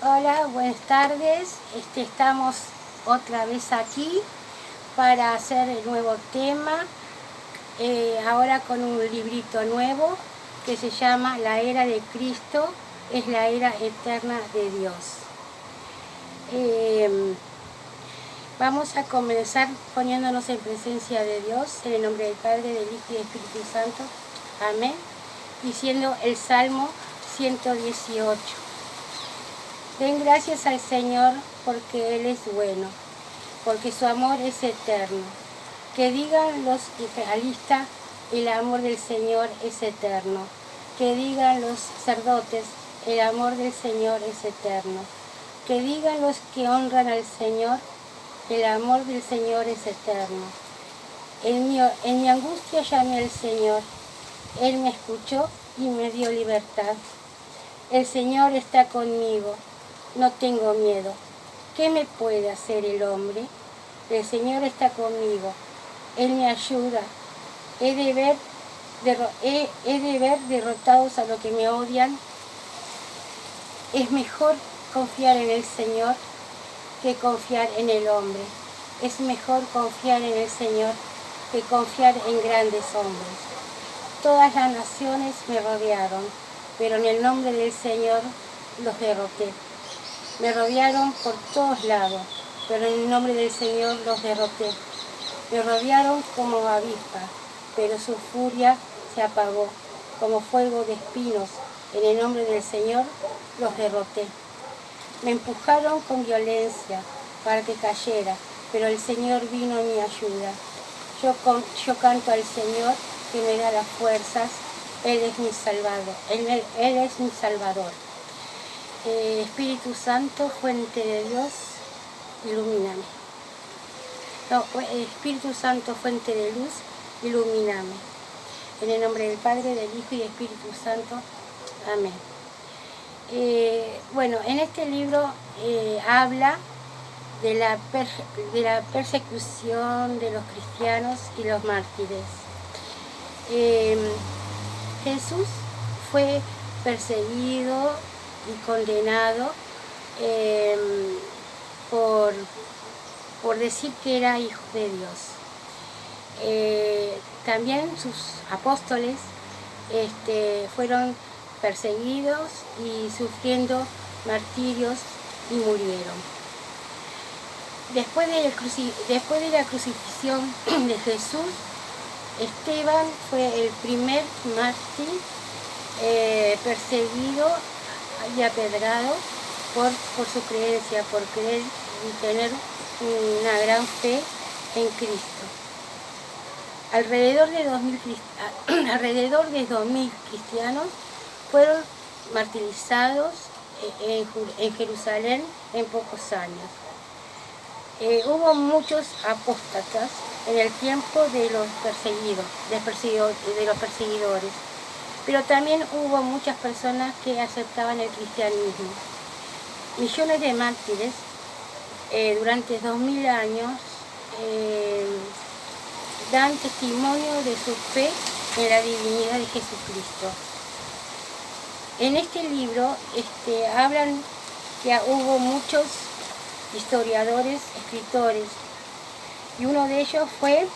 Hola, buenas tardes. Estamos otra vez aquí para hacer el nuevo tema, ahora con un librito nuevo que se llama La Era de Cristo, es la era eterna de Dios. Vamos a comenzar poniéndonos en presencia de Dios, en el nombre del Padre, del Hijo y del Espíritu Santo. Amén. Diciendo el Salmo 118. Den gracias al Señor porque Él es bueno, porque su amor es eterno. Que digan los israelitas, el amor del Señor es eterno. Que digan los sacerdotes, el amor del Señor es eterno. Que digan los que honran al Señor, el amor del Señor es eterno. En mi angustia llamé al Señor, Él me escuchó y me dio libertad. El Señor está conmigo, no tengo miedo. ¿Qué me puede hacer el hombre? El Señor está conmigo, Él me ayuda. He de ver derrotados a los que me odian. Es mejor confiar en el Señor que confiar en el hombre. Es mejor confiar en el Señor que confiar en grandes hombres. Todas las naciones me rodearon, pero en el nombre del Señor los derroté. Me rodearon por todos lados, pero en el nombre del Señor los derroté. Me rodearon como avispas, pero su furia se apagó, como fuego de espinos. En el nombre del Señor los derroté. Me empujaron con violencia para que cayera, pero el Señor vino en mi ayuda. Yo canto al Señor que me da las fuerzas. Él es mi Salvador. Él es mi Salvador. Espíritu Santo, fuente de Dios, ilumíname. Espíritu Santo, fuente de luz, ilumíname. En el nombre del Padre, del Hijo y del Espíritu Santo. Amén. Bueno, en este libro habla de la persecución de los cristianos y los mártires. Jesús fue perseguido y condenado por decir que era hijo de Dios. También sus apóstoles fueron perseguidos y sufriendo martirios y murieron. Después de la crucifixión de Jesús, Esteban fue el primer mártir perseguido y apedrado por su creencia, por creer y tener una gran fe en Cristo. Alrededor de 2000 cristianos fueron martirizados en Jerusalén en pocos años. Hubo muchos apóstatas en el tiempo de los perseguidores, pero también hubo muchas personas que aceptaban el cristianismo. Millones de mártires durante 2000 años dan testimonio de su fe en la divinidad de Jesucristo. En este libro hablan que hubo muchos historiadores, escritores, y uno de ellos fue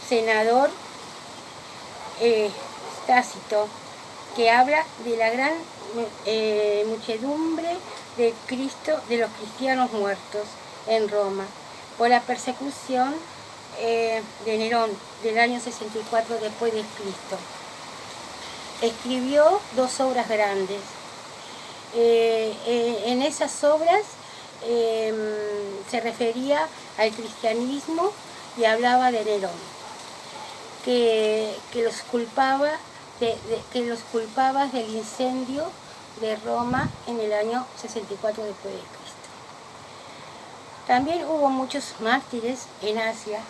senador Tácito, que habla de la gran muchedumbre de los cristianos muertos en Roma por la persecución de Nerón del año 64 después de Cristo. Escribió 2 obras grandes. En esas obras se refería al cristianismo y hablaba de Nerón, que los culpaba del incendio de Roma en el año 64 después de Cristo. También hubo muchos mártires en Asia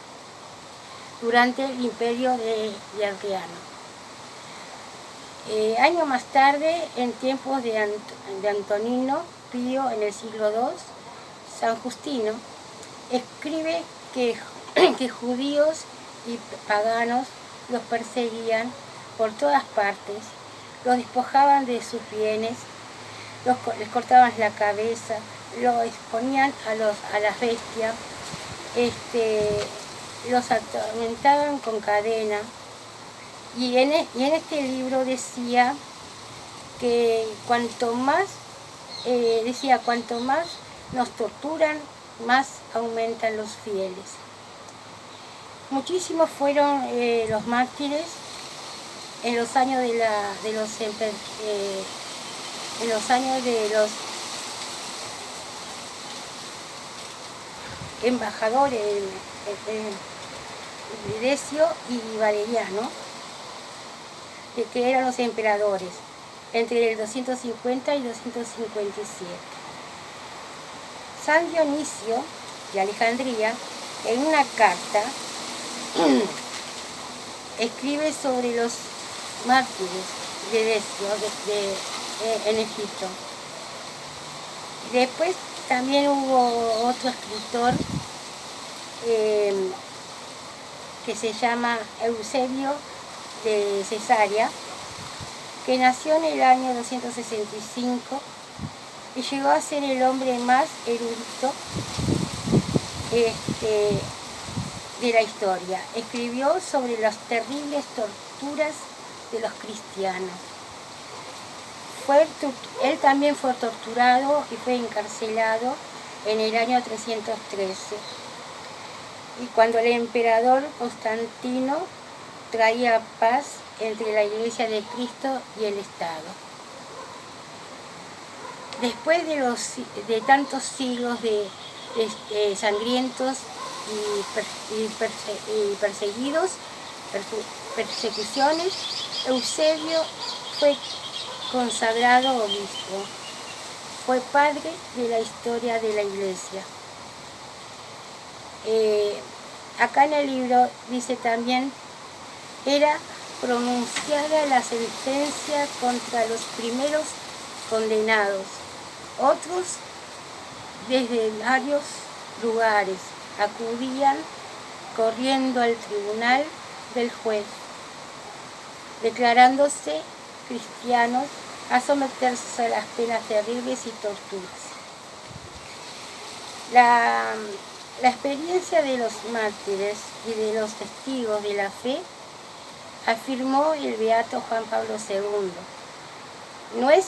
durante el imperio de Adriano. Años más tarde, en tiempos de Antonino Pío en el siglo II, San Justino escribe que judíos y paganos los perseguían por todas partes, los despojaban de sus bienes, les cortaban la cabeza, lo exponían a las bestias, los atormentaban con cadena. Y en este libro decía que cuanto más nos torturan, más aumentan los fieles. Muchísimos fueron los mártires en los años de los embajadores Decio y Valeriano, que eran los emperadores, entre el 250 y 257. San Dionisio de Alejandría, en una carta, escribe sobre los mártires de Decio en Egipto. Después también hubo otro escritor que se llama Eusebio de Cesarea, que nació en el año 265 y llegó a ser el hombre más erudito de la historia. Escribió sobre las terribles torturas de los cristianos. Él también fue torturado y fue encarcelado en el año 313. Y cuando el emperador Constantino traía paz entre la Iglesia de Cristo y el Estado. Después de tantos siglos de sangrientos y persecuciones, Eusebio fue consagrado obispo. Fue padre de la historia de la Iglesia. Acá en el libro dice también: era pronunciada la sentencia contra los primeros condenados. Otros, desde varios lugares, acudían corriendo al tribunal del juez, declarándose cristianos, a someterse a las penas terribles y torturas. La experiencia de los mártires y de los testigos de la fe, afirmó el beato Juan Pablo II, no es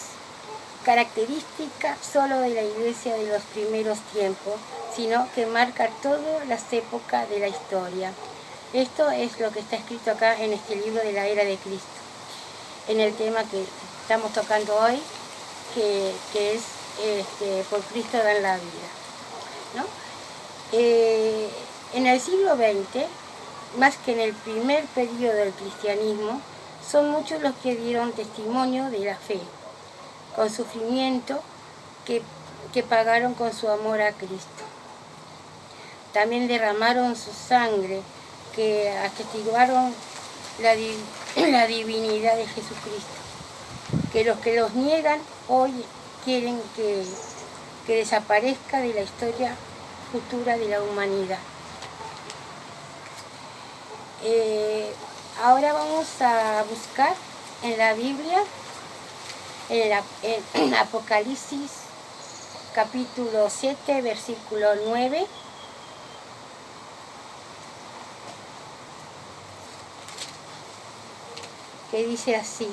característica solo de la Iglesia de los primeros tiempos, sino que marca todas las épocas de la historia. Esto es lo que está escrito acá en este libro de la Era de Cristo, en el tema que estamos tocando hoy, que es por Cristo dan la vida, ¿no? En el siglo XX, más que en el primer periodo del cristianismo, son muchos los que dieron testimonio de la fe, con sufrimiento que pagaron con su amor a Cristo. También derramaron su sangre, que atestiguaron la divinidad de Jesucristo, que los que los niegan hoy quieren que desaparezca de la historia futura de la humanidad. Ahora vamos a buscar en la Biblia, en Apocalipsis capítulo 7, versículo 9. Que dice así: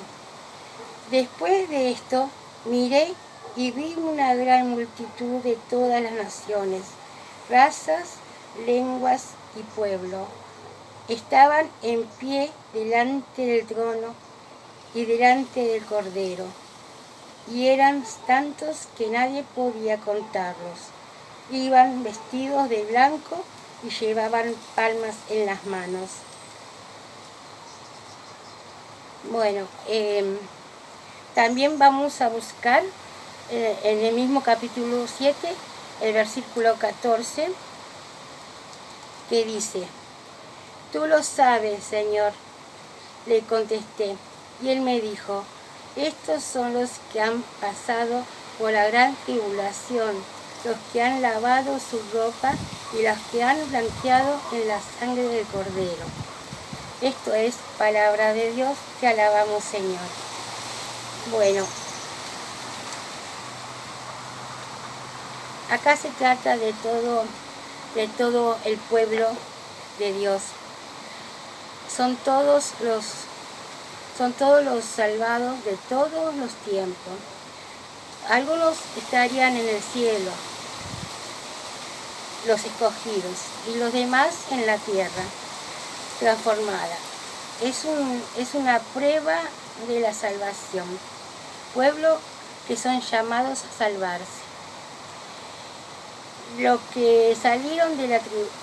después de esto miré y vi una gran multitud de todas las naciones, razas, lenguas y pueblos. Estaban en pie delante del trono y delante del Cordero, y eran tantos que nadie podía contarlos. Iban vestidos de blanco y llevaban palmas en las manos. Bueno, también vamos a buscar en el mismo capítulo 7, el versículo 14, que dice: tú lo sabes, Señor, le contesté, y él me dijo: estos son los que han pasado por la gran tribulación, los que han lavado su ropa y los que han blanqueado en la sangre del Cordero. Esto es palabra de Dios, te alabamos, Señor. Bueno, Acá se trata de todo el pueblo de Dios. Son todos los salvados de todos los tiempos. Algunos estarían en el cielo, los escogidos, y los demás en la tierra, transformada. Es una prueba de la salvación. Pueblo que son llamados a salvarse. Los que salieron de la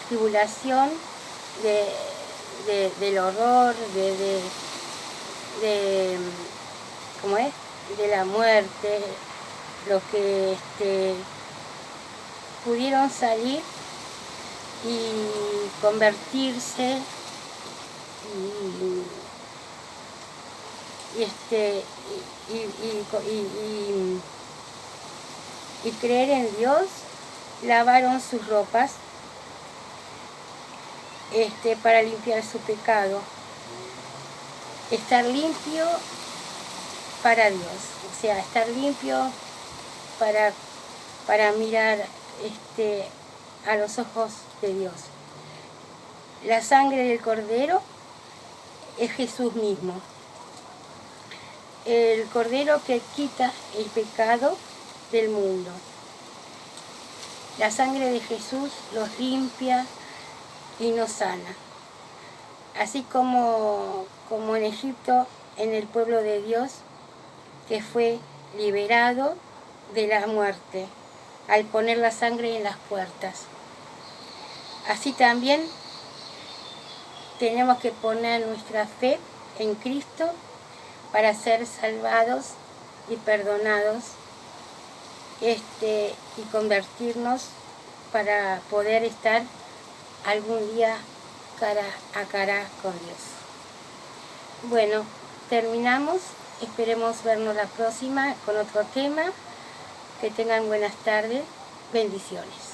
tribulación, del horror, ¿cómo es? De la muerte, los que pudieron salir y convertirse y creer en Dios, lavaron sus ropas para limpiar su pecado, estar limpio para Dios, o sea, estar limpio para mirar a los ojos de Dios. La sangre del Cordero es Jesús mismo, el Cordero que quita el pecado del mundo. La sangre de Jesús los limpia y nos sana. Así como en Egipto, en el pueblo de Dios, que fue liberado de la muerte al poner la sangre en las puertas. Así también tenemos que poner nuestra fe en Cristo para ser salvados y perdonados y convertirnos para poder estar algún día cara a cara con Dios. Bueno, terminamos. Esperemos vernos la próxima con otro tema. Que tengan buenas tardes. Bendiciones.